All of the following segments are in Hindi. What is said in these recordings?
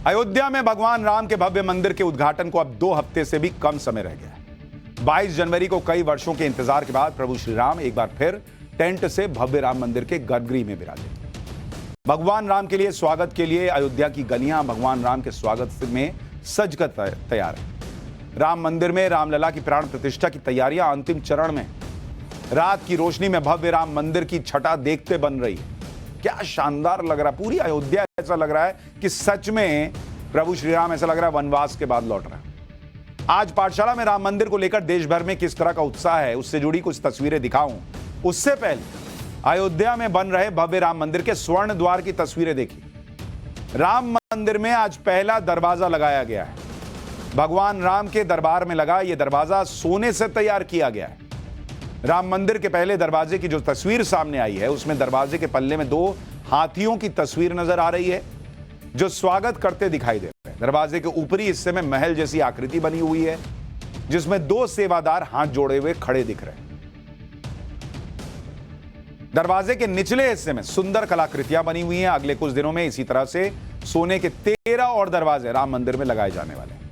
अयोध्या में भगवान राम के भव्य मंदिर के उद्घाटन को अब 2 हफ्ते से भी कम समय रह गया है। 22 जनवरी को कई वर्षों के इंतजार के बाद प्रभु श्री राम एक बार फिर टेंट से भव्य राम मंदिर के गर्भगृह में विराजे। भगवान राम के लिए स्वागत के लिए अयोध्या की गलियां भगवान राम के स्वागत में सजकर तैयार है। राम मंदिर में रामलला की प्राण प्रतिष्ठा की तैयारियां अंतिम चरण में। रात की रोशनी में भव्य राम मंदिर की छटा देखते बन रही है। क्या शानदार लग रहा है। पूरी अयोध्या ऐसा लग रहा है कि सच में प्रभु श्री राम ऐसा लग रहा है वनवास के बाद लौट रहा है। आज पाठशाला में राम मंदिर को लेकर देश भर में किस तरह का उत्साह है, उससे जुड़ी कुछ तस्वीरें दिखाऊं। उससे पहले अयोध्या में बन रहे भव्य राम मंदिर के स्वर्ण द्वार की तस्वीरें देखिए। राम मंदिर में आज पहला दरवाजा लगाया गया है। भगवान राम के दरबार में लगा यह दरवाजा सोने से तैयार किया गया है। राम मंदिर के पहले दरवाजे की जो तस्वीर सामने आई है उसमें दरवाजे के पल्ले में 2 हाथियों की तस्वीर नजर आ रही है जो स्वागत करते दिखाई दे रहे हैं। दरवाजे के ऊपरी हिस्से में महल जैसी आकृति बनी हुई है जिसमें 2 सेवादार हाथ जोड़े हुए खड़े दिख रहे हैं। दरवाजे के निचले हिस्से में सुंदर कलाकृतियां बनी हुई हैं। अगले कुछ दिनों में इसी तरह से सोने के 13 और दरवाजे राम मंदिर में लगाए जाने वाले हैं।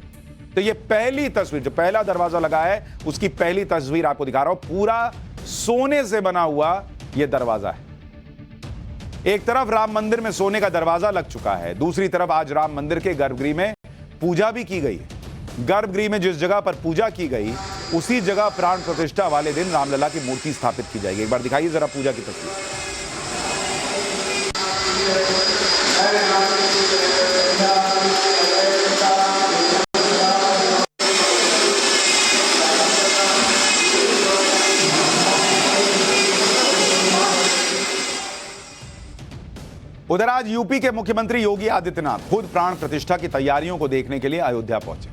तो ये पहली तस्वीर, जो पहला दरवाजा लगा है उसकी पहली तस्वीर आपको दिखा रहा हूं। पूरा सोने से बना हुआ यह दरवाजा है। एक तरफ राम मंदिर में सोने का दरवाजा लग चुका है, दूसरी तरफ आज राम मंदिर के गर्भगृह में पूजा भी की गई है। गर्भगृह में जिस जगह पर पूजा की गई उसी जगह प्राण प्रतिष्ठा वाले दिन रामलला की मूर्ति स्थापित की जाएगी। एक बार दिखाइए जरा पूजा की तस्वीर। उधर आज यूपी के मुख्यमंत्री योगी आदित्यनाथ खुद प्राण प्रतिष्ठा की तैयारियों को देखने के लिए अयोध्या पहुंचे।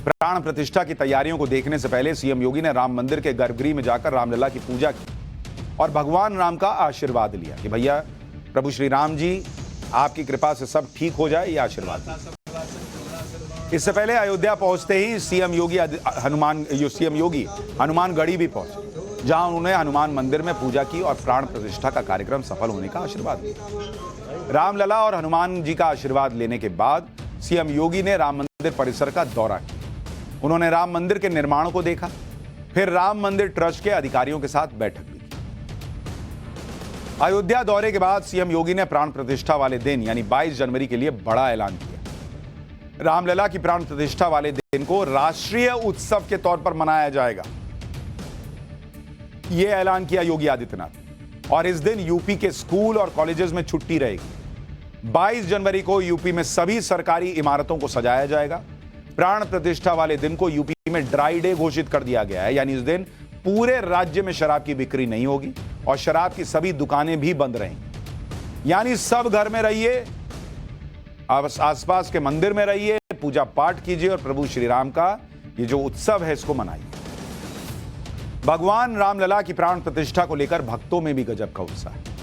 प्राण प्रतिष्ठा की तैयारियों को देखने से पहले सीएम योगी ने राम मंदिर के गर्भगृह में जाकर रामलला की पूजा की और भगवान राम का आशीर्वाद लिया कि भैया प्रभु श्री राम जी आपकी कृपा से सब ठीक हो जाए, ये आशीर्वाद। इससे पहले अयोध्या पहुंचते ही सीएम योगी हनुमानगढ़ी भी पहुंचे, जहां उन्होंने हनुमान मंदिर में पूजा की और प्राण प्रतिष्ठा का कार्यक्रम सफल होने का आशीर्वाद दिया। रामलला और हनुमान जी का आशीर्वाद लेने के बाद सीएम योगी ने राम मंदिर परिसर का दौरा किया। उन्होंने राम मंदिर के निर्माण को देखा, फिर राम मंदिर ट्रस्ट के अधिकारियों के साथ बैठक भी की। अयोध्या दौरे के बाद सीएम योगी ने प्राण प्रतिष्ठा वाले दिन यानी 22 जनवरी के लिए बड़ा ऐलान किया। रामलला की प्राण प्रतिष्ठा वाले दिन को राष्ट्रीय उत्सव के तौर पर मनाया जाएगा, यह ऐलान किया योगी आदित्यनाथ। और इस दिन यूपी के स्कूल और कॉलेजेस में छुट्टी रहेगी। 22 जनवरी को यूपी में सभी सरकारी इमारतों को सजाया जाएगा। प्राण प्रतिष्ठा वाले दिन को यूपी में ड्राई डे घोषित कर दिया गया है, यानी इस दिन पूरे राज्य में शराब की बिक्री नहीं होगी और शराब की सभी दुकानें भी बंद रहेंगी। यानी सब घर में रहिए, आसपास के मंदिर में रहिए, पूजा पाठ कीजिए और प्रभु श्री राम का ये जो उत्सव है इसको मनाइए। भगवान रामलला की प्राण प्रतिष्ठा को लेकर भक्तों में भी गजब का उत्साह है।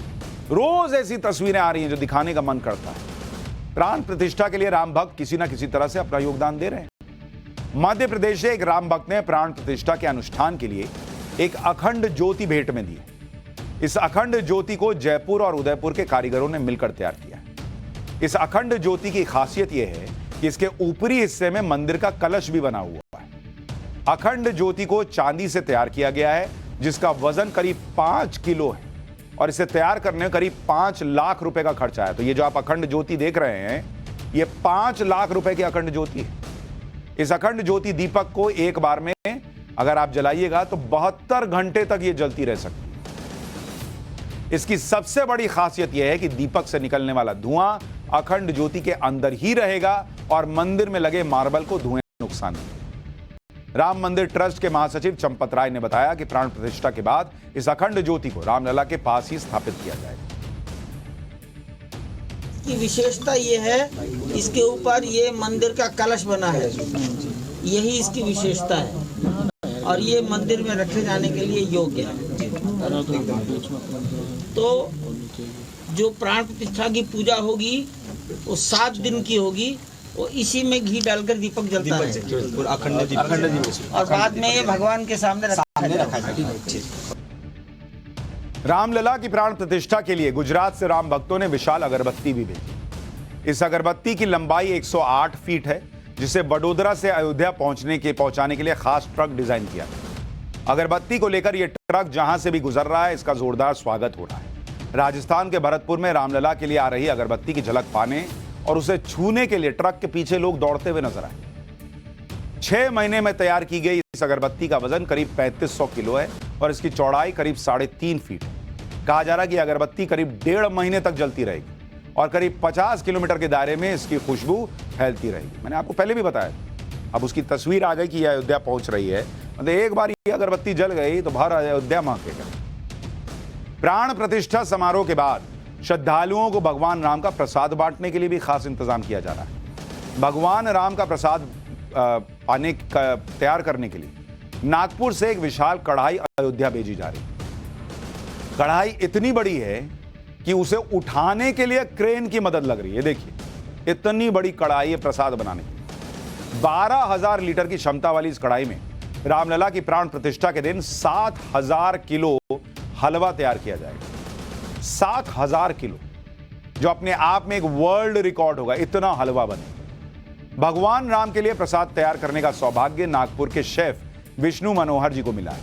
रोज ऐसी तस्वीरें आ रही हैं जो दिखाने का मन करता है। प्राण प्रतिष्ठा के लिए राम भक्त किसी ना किसी तरह से अपना योगदान दे रहे हैं। मध्य प्रदेश से एक राम भक्त ने प्राण प्रतिष्ठा के अनुष्ठान के लिए एक अखंड ज्योति भेंट में दी। इस अखंड ज्योति को जयपुर और उदयपुर के कारीगरों ने मिलकर तैयार किया। इस अखंड ज्योति की खासियत यह है कि इसके ऊपरी हिस्से में मंदिर का कलश भी बना हुआ है। अखंड ज्योति को चांदी से तैयार किया गया है जिसका वजन करीब 5 किलो है और इसे तैयार करने में करीब 5 लाख रुपए का खर्चा है। तो ये जो आप अखंड ज्योति देख रहे हैं ये 5 लाख रुपए की अखंड ज्योति है। इस अखंड ज्योति दीपक को एक बार में अगर आप जलाइएगा तो 72 घंटे तक ये जलती रह सकती है। इसकी सबसे बड़ी खासियत यह है कि दीपक से निकलने वाला धुआं अखंड ज्योति के अंदर ही रहेगा और मंदिर में लगे मार्बल को धुएं नुकसान नहीं। राम मंदिर ट्रस्ट के महासचिव चंपत राय ने बताया कि प्राण प्रतिष्ठा के बाद इस अखंड ज्योति को रामलला के पास ही स्थापित किया जाएगा। की विशेषता ये है, इसके ऊपर ये मंदिर का कलश बना है, यही इसकी विशेषता है और ये मंदिर में रखे जाने के लिए योग्य है। तो जो प्राण प्रतिष्ठा की पूजा होगी वो 7 दिन की होगी, वो इसी में घी डालकर दीपक जलता है अखंड और बाद में ये भगवान के सामने रखा जाता है। रामलला की प्राण प्रतिष्ठा के लिए गुजरात से राम भक्तों ने विशाल अगरबत्ती भी भेजी। इस अगरबत्ती की लंबाई 108 फीट है, जिसे वडोदरा से अयोध्या पहुंचाने के लिए खास ट्रक डिजाइन किया गया। अगरबत्ती को लेकर यह ट्रक जहां से भी गुजर रहा है, इसका जोरदार स्वागत हो रहा है। राजस्थान के भरतपुर में रामलला के लिए आ रही अगरबत्ती की झलक पाने और उसे छूने के लिए ट्रक के पीछे लोग दौड़ते हुए नजर आए। 6 महीने में तैयार की गई इस अगरबत्ती का वजन करीब 3500 किलो है और इसकी चौड़ाई करीब 3.5 फीट है। कहा जा रहा है कि अगरबत्ती करीब 1.5 महीने तक जलती रहेगी और करीब 50 किलोमीटर के दायरे में इसकी खुशबू फैलती रहेगी। मैंने आपको पहले भी बताया, अब उसकी तस्वीर आ गई कि यह अयोध्या पहुंच रही है। मतलब एक बार ये अगरबत्ती जल गई तो भर अयोध्या महकेगा। प्राण प्रतिष्ठा समारोह के बाद श्रद्धालुओं को भगवान राम का प्रसाद बांटने के लिए भी खास इंतजाम किया जा रहा है। भगवान राम का प्रसाद तैयार करने के लिए नागपुर से एक विशाल कढ़ाई अयोध्या भेजी जा रही है। कढ़ाई इतनी बड़ी है कि उसे उठाने के लिए क्रेन की मदद लग रही है। देखिए, इतनी बड़ी कढ़ाई है प्रसाद बनाने की। 12,000 लीटर की क्षमता वाली इस कढ़ाई में रामलला की प्राण प्रतिष्ठा के दिन 7,000 किलो हलवा तैयार किया जाएगा। 7,000 किलो, जो अपने आप में एक वर्ल्ड रिकॉर्ड होगा। इतना हलवा बने। भगवान राम के लिए प्रसाद तैयार करने का सौभाग्य नागपुर के शेफ विष्णु मनोहर जी को मिला है।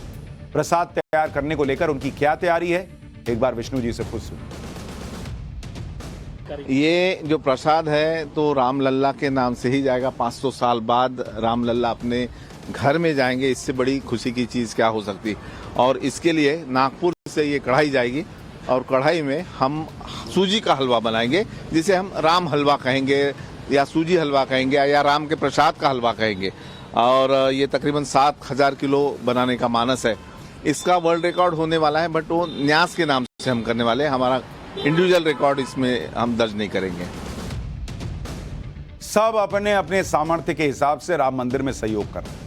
प्रसाद तैयार करने को लेकर उनकी क्या तैयारी है, एक बार विष्णु जी से खुद सुनिए। ये जो प्रसाद है तो रामलला के नाम से ही जाएगा। 500 साल बाद रामलला अपने घर में जाएंगे, इससे बड़ी खुशी की चीज क्या हो सकती। और इसके लिए नागपुर से ये कढ़ाई जाएगी और कढ़ाई में हम सूजी का हलवा बनाएंगे, जिसे हम राम हलवा कहेंगे या सूजी हलवा कहेंगे या राम के प्रसाद का हलवा कहेंगे। और ये तकरीबन 7,000 किलो बनाने का मानस है। इसका वर्ल्ड रिकॉर्ड होने वाला है, बट वो न्यास के नाम से हम करने वाले हैं। हमारा इंडिविजुअल रिकॉर्ड इसमें हम दर्ज नहीं करेंगे। सब अपने अपने सामर्थ्य के हिसाब से राम मंदिर में सहयोग कर रहे हैं।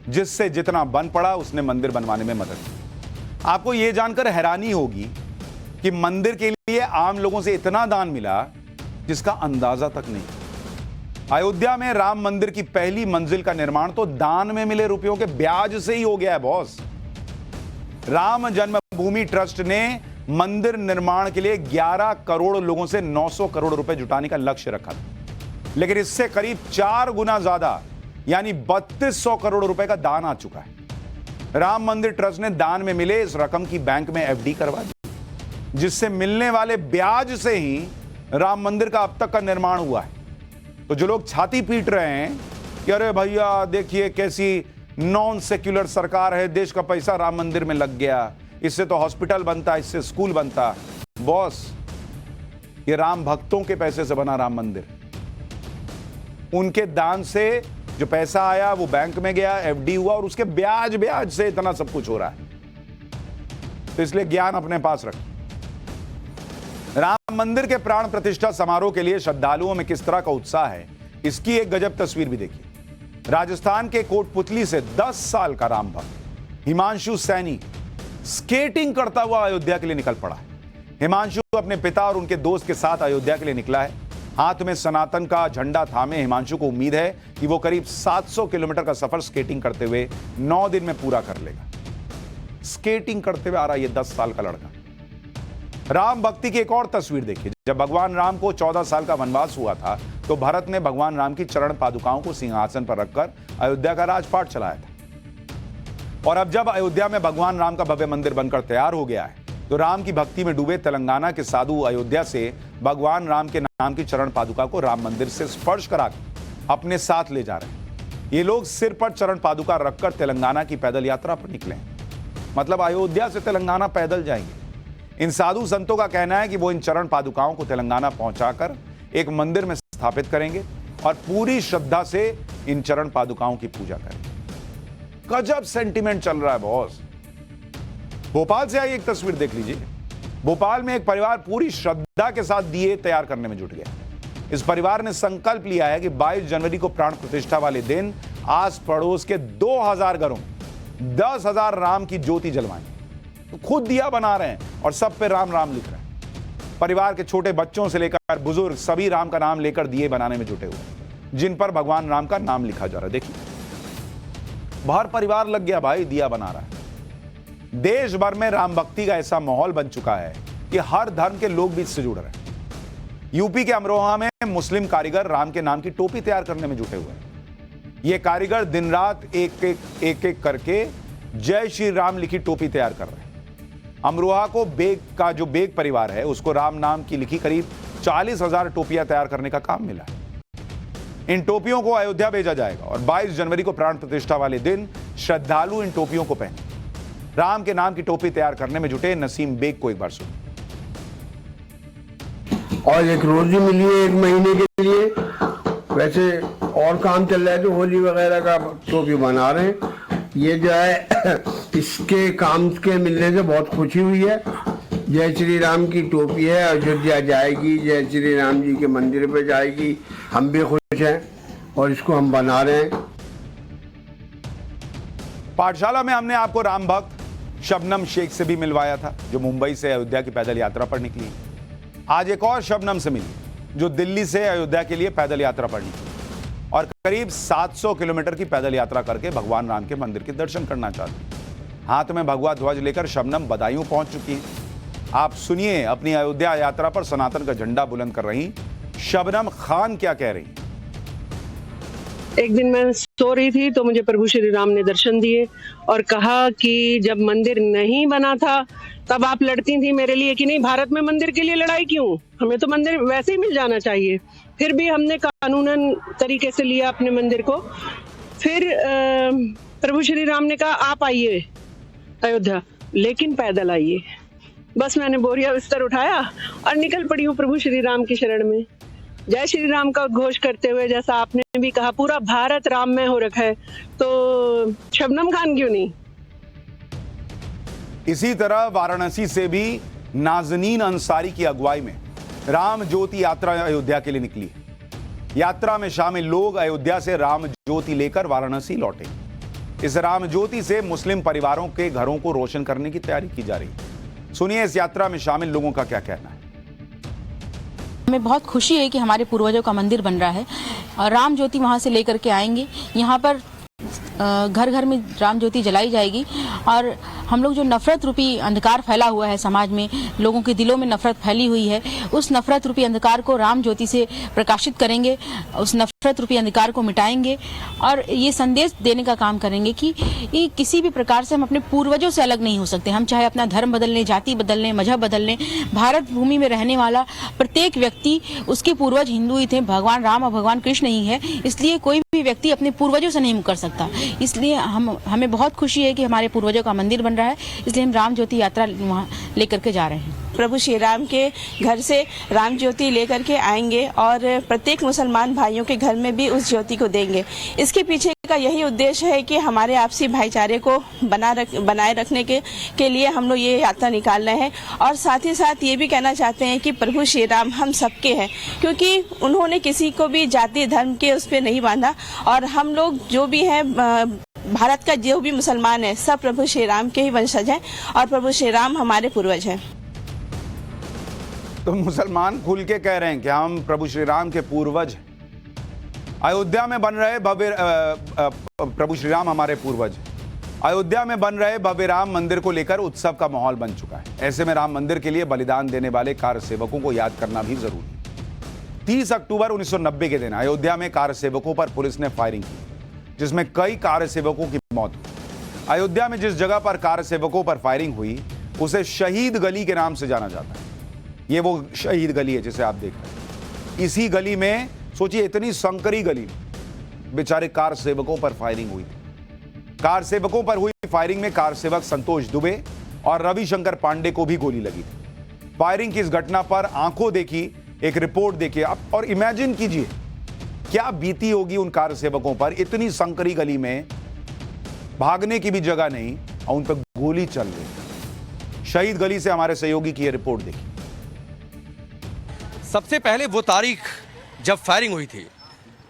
जिससे जितना बन पड़ा उसने मंदिर बनवाने में मदद की। आपको यह जानकर हैरानी होगी कि मंदिर के लिए आम लोगों से इतना दान मिला जिसका अंदाजा तक नहीं। अयोध्या में राम मंदिर की पहली मंजिल का निर्माण तो दान में मिले रुपयों के ब्याज से ही हो गया है बॉस। राम जन्मभूमि ट्रस्ट ने मंदिर निर्माण के लिए 11 करोड़ लोगों से 900 करोड़ रुपए जुटाने का लक्ष्य रखा था, लेकिन इससे करीब 4 गुना ज्यादा यानी 3200 करोड़ रुपए का दान आ चुका है। राम मंदिर ट्रस्ट ने दान में मिले इस रकम की बैंक में एफडी करवा दी, जिससे मिलने वाले ब्याज से ही राम मंदिर का अब तक का निर्माण हुआ है। तो जो लोग छाती पीट रहे हैं कि अरे भैया देखिए कैसी नॉन सेक्युलर सरकार है, देश का पैसा राम मंदिर में लग गया, इससे तो हॉस्पिटल बनता, इससे स्कूल बनता। बॉस, ये राम भक्तों के पैसे से बना राम मंदिर। उनके दान से जो पैसा आया वो बैंक में गया, एफडी हुआ और उसके ब्याज से इतना सब कुछ हो रहा है। तो इसलिए ज्ञान अपने पास रखें। राम मंदिर के प्राण प्रतिष्ठा समारोह के लिए श्रद्धालुओं में किस तरह का उत्साह है, इसकी एक गजब तस्वीर भी देखिए। राजस्थान के कोटपुतली से 10 साल का राम भक्त हिमांशु सैनी स्केटिंग करता हुआ अयोध्या के लिए निकल पड़ा है। हिमांशु अपने पिता और उनके दोस्त के साथ अयोध्या के लिए निकला है। हाथ में सनातन का झंडा थामे हिमांशु को उम्मीद है कि वो करीब 700 किलोमीटर का सफर स्केटिंग करते हुए 9 दिन में पूरा कर लेगा। स्केटिंग करते हुए आ रहा है ये 10 साल का लड़का। राम भक्ति की एक और तस्वीर देखिए। जब भगवान राम को 14 साल का वनवास हुआ था तो भरत ने भगवान राम की चरण पादुकाओं को सिंहासन पर रखकर अयोध्या का राजपाट चलाया था। और अब जब अयोध्या में भगवान राम का भव्य मंदिर बनकर तैयार हो गया है तो राम की भक्ति में डूबे तेलंगाना के साधु अयोध्या से भगवान राम के नाम की चरण पादुका को राम मंदिर से स्पर्श कराकर अपने साथ ले जा रहे हैं। ये लोग सिर पर चरण पादुका रखकर तेलंगाना की पैदल यात्रा पर निकले। मतलब अयोध्या से तेलंगाना पैदल जाएंगे। इन साधु संतों का कहना है कि वो इन चरण पादुकाओं को तेलंगाना पहुंचाकर एक मंदिर में स्थापित करेंगे और पूरी श्रद्धा से इन चरण पादुकाओं की पूजा करेंगे। गजब सेंटिमेंट चल रहा है बॉस। भोपाल से आई एक तस्वीर देख लीजिए। भोपाल में एक परिवार पूरी श्रद्धा के साथ दिए तैयार करने में जुट गया। इस परिवार ने संकल्प लिया है कि 22 जनवरी को प्राण प्रतिष्ठा वाले दिन आस पड़ोस के 2000 घरों 10,000 राम की ज्योति जलवाएंगे। तो खुद दिया बना रहे हैं और सब पे राम राम लिख रहे हैं। परिवार के छोटे बच्चों से लेकर बुजुर्ग सभी राम का नाम लेकर दिए बनाने में जुटे हुए हैं, जिन पर भगवान राम का नाम लिखा जा रहा है। देखिए, बाहर परिवार लग गया भाई, दिया बना रहा है। देश भर में राम भक्ति का ऐसा माहौल बन चुका है कि हर धर्म के लोग भी इससे जुड़ रहे हैं। यूपी के अमरोहा में मुस्लिम कारीगर राम के नाम की टोपी तैयार करने में जुटे हुए हैं। ये कारीगर दिन रात एक करके जय श्री राम लिखी टोपी तैयार कर रहे हैं। अमरोहा को बेग का जो बेग परिवार है उसको राम नाम की लिखी करीब 40,000 टोपियां तैयार करने का काम मिला है। इन टोपियों को अयोध्या भेजा जाएगा और 22 जनवरी को प्राण प्रतिष्ठा वाले दिन श्रद्धालु इन टोपियों को पहने। राम के नाम की टोपी तैयार करने में जुटे नसीम बेग को एक बार सुनिए। और एक रोजी मिली है 1 महीने के लिए। वैसे और काम चल रहा है तो होली वगैरह का टोपी बना रहे हैं। ये जो है इसके काम के मिलने से बहुत खुशी हुई है। जय श्री राम की टोपी है, अयोध्या जाएगी, जय श्री राम जी के मंदिर पे जाएगी। हम भी खुश हैं और इसको हम बना रहे हैं। पाठशाला में हमने आपको राम भक्त शबनम शेख से भी मिलवाया था जो मुंबई से अयोध्या की पैदल यात्रा पर निकली। आज एक और शबनम से मिली जो दिल्ली से अयोध्या के लिए पैदल यात्रा पर निकली और करीब 700 किलोमीटर की पैदल यात्रा करके भगवान राम के मंदिर के दर्शन करना चाहती। हाथ में भगवा ध्वज लेकर शबनम बदायूं पहुंच चुकी है। आप सुनिए अपनी अयोध्या यात्रा पर सनातन का झंडा बुलंद कर रही शबनम खान क्या कह रही। एक दिन मैं सो रही थी तो मुझे प्रभु श्री राम ने दर्शन दिए और कहा कि जब मंदिर नहीं बना था तब आप लड़ती थी मेरे लिए कि नहीं, भारत में मंदिर के लिए लड़ाई क्यों, हमें तो मंदिर वैसे ही मिल जाना चाहिए। फिर भी हमने कानूनन तरीके से लिया अपने मंदिर को। फिर प्रभु श्री राम ने कहा आप आइए अयोध्या, लेकिन पैदल आइए। बस मैंने बोरिया बिस्तर उठाया और निकल पड़ी हूँ प्रभु श्री राम की शरण में। जय श्री राम का उद्घोष करते हुए, जैसा आपने भी कहा पूरा भारत राममय हो रखा है, तो शबनम खान क्यों नहीं। इसी तरह वाराणसी से भी नाजनीन अंसारी की अगुवाई में राम ज्योति यात्रा अयोध्या के लिए निकली है। यात्रा में शामिल लोग अयोध्या से राम ज्योति लेकर वाराणसी लौटे। इस राम ज्योति से मुस्लिम परिवारों के घरों को रोशन करने की तैयारी की जा रही है। सुनिए इस यात्रा में शामिल लोगों का क्या कहना है। हमें बहुत खुशी है कि हमारे पूर्वजों का मंदिर बन रहा है और राम ज्योति वहाँ से लेकर के आएंगे। यहाँ पर घर घर में राम ज्योति जलाई जाएगी और हम लोग जो नफरत रूपी अंधकार फैला हुआ है समाज में, लोगों के दिलों में नफरत फैली हुई है, उस नफरत रूपी अंधकार को राम ज्योति से प्रकाशित करेंगे, उस नफरत रूपी अंधकार को मिटाएंगे और ये संदेश देने का काम करेंगे कि ये किसी भी प्रकार से हम अपने पूर्वजों से अलग नहीं हो सकते। हम चाहे अपना धर्म बदल लें, जाति बदल लें, मजहब बदल लें, भारत भूमि में रहने वाला प्रत्येक व्यक्ति उसके पूर्वज हिंदू ही थे, भगवान राम और भगवान कृष्ण ही है। इसलिए कोई भी व्यक्ति अपने पूर्वजों से नहीं मुकर सकता। इसलिए हमें बहुत खुशी है कि हमारे पूर्वजों का मंदिर बन रहा है, इसलिए हम राम ज्योति यात्रा वहाँ लेकर के जा रहे हैं। प्रभु श्री राम के घर से राम ज्योति लेकर के आएंगे और प्रत्येक मुसलमान भाइयों के घर में भी उस ज्योति को देंगे। इसके पीछे का यही उद्देश्य है कि हमारे आपसी भाईचारे को बनाए रखने के लिए हम लोग ये यात्रा निकाल रहे हैं और साथ ही साथ ये भी कहना चाहते हैं कि प्रभु श्री राम हम सबके हैं, क्योंकि उन्होंने किसी को भी जाति धर्म के उस पर नहीं बांधा और हम लोग जो भी हैं भारत का जो भी मुसलमान है सब प्रभु श्री राम के ही वंशज हैं और प्रभु श्री राम हमारे पूर्वज हैं। तो मुसलमान खुल के कह रहे हैं कि हम प्रभु श्री राम के पूर्वज हैं। अयोध्या में बन रहे भव्य प्रभु श्री राम हमारे पूर्वज हैं। अयोध्या में बन रहे भव्य राम मंदिर को लेकर उत्सव का माहौल बन चुका है। ऐसे में राम मंदिर के लिए बलिदान देने वाले कार सेवकों को याद करना भी जरूरी है। 30 अक्टूबर 1990 के दिन अयोध्या में कार सेवकों पर पुलिस ने फायरिंग की, जिसमें कई कार सेवकों की मौत हुई। अयोध्या में जिस जगह पर कार सेवकों पर फायरिंग हुई उसे शहीद गली के नाम से जाना जाता है। ये वो शहीद गली है जिसे आप देख रहे हैं। इसी गली में सोचिए, इतनी संकरी गली में बेचारे कार सेवकों पर फायरिंग हुई थी। कार सेवकों पर हुई फायरिंग में कार सेवक संतोष दुबे और रविशंकर पांडे को भी गोली लगी थी। फायरिंग की इस घटना पर आंखों देखी एक रिपोर्ट देखिए आप और इमेजिन कीजिए क्या बीती होगी उन कार सेवकों पर। इतनी संकरी गली में भागने की भी जगह नहीं और उन पर गोली चल रही। शहीद गली से हमारे सहयोगी की यह रिपोर्ट देखिए। सबसे पहले वो तारीख जब फायरिंग हुई थी,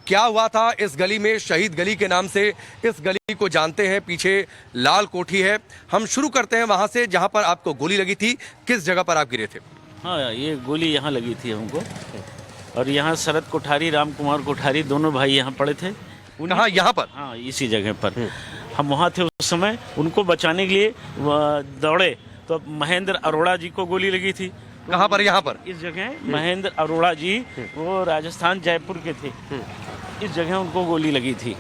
क्या हुआ था इस गली में, शहीद गली के नाम से इस गली को जानते हैं। पीछे लाल कोठी है। हम शुरू करते हैं वहां से जहां पर आपको गोली लगी थी। किस जगह पर आप गिरे थे? हाँ, ये गोली यहाँ लगी थी हमको और यहाँ शरद कोठारी, राम कुमार कोठारी दोनों भाई यहाँ पड़े थे। कहाँ? यहाँ पर? हाँ, इसी जगह पर हम वहाँ थे उस समय। उनको बचाने के लिए दौड़े तो महेंद्र अरोड़ा जी को गोली लगी थी कहाँ पर? यहाँ पर इस जगह महेंद्र अरोड़ा जी, वो राजस्थान जयपुर के थे, इस जगह उनको गोली लगी थी।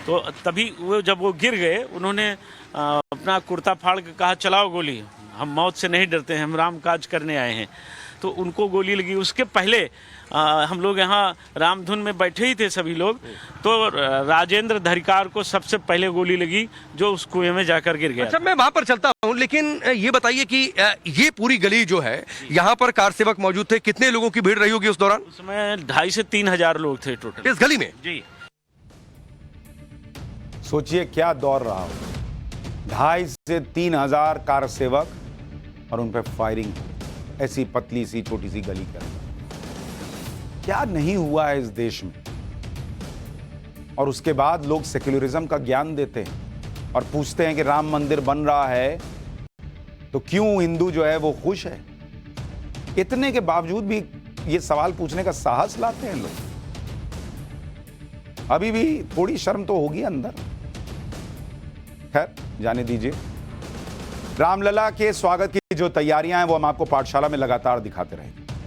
तो तभी वो जब वो गिर गए, उन्होंने अपना कुर्ता फाड़ के कहा चलाओ गोली, हम मौत से नहीं डरते हैं, हम राम काज करने आए हैं। तो उनको गोली लगी। उसके पहले हम लोग यहाँ रामधुन में बैठे ही थे सभी लोग, तो राजेंद्र धरिकार को सबसे पहले गोली लगी, जो उस कुएं में जाकर गिर गया। अच्छा, मैं वहां पर चलता हूं, लेकिन ये बताइए कि ये पूरी गली जो है, यहाँ पर कार सेवक मौजूद थे, कितने लोगों की भीड़ रही होगी उस दौरान? उसमें 2,500 से 3,000 लोग थे टोटल इस गली में जी। सोचिए क्या दौर रहा हो, 2,500 से 3,000 कार सेवक और उन पर फायरिंग, ऐसी पतली सी छोटी सी गली के अंदर। क्या नहीं हुआ है इस देश में? और उसके बाद लोग सेक्युलरिज्म का ज्ञान देते हैं और पूछते हैं कि राम मंदिर बन रहा है तो क्यों हिंदू जो है वो खुश है? इतने के बावजूद भी ये सवाल पूछने का साहस लाते हैं लोग। अभी भी थोड़ी शर्म तो होगी अंदर। खैर, जाने दीजिए। रामलला के स्वागत की जो तैयारियां हैं वो हम आपको पाठशाला में लगातार दिखाते रहेंगे।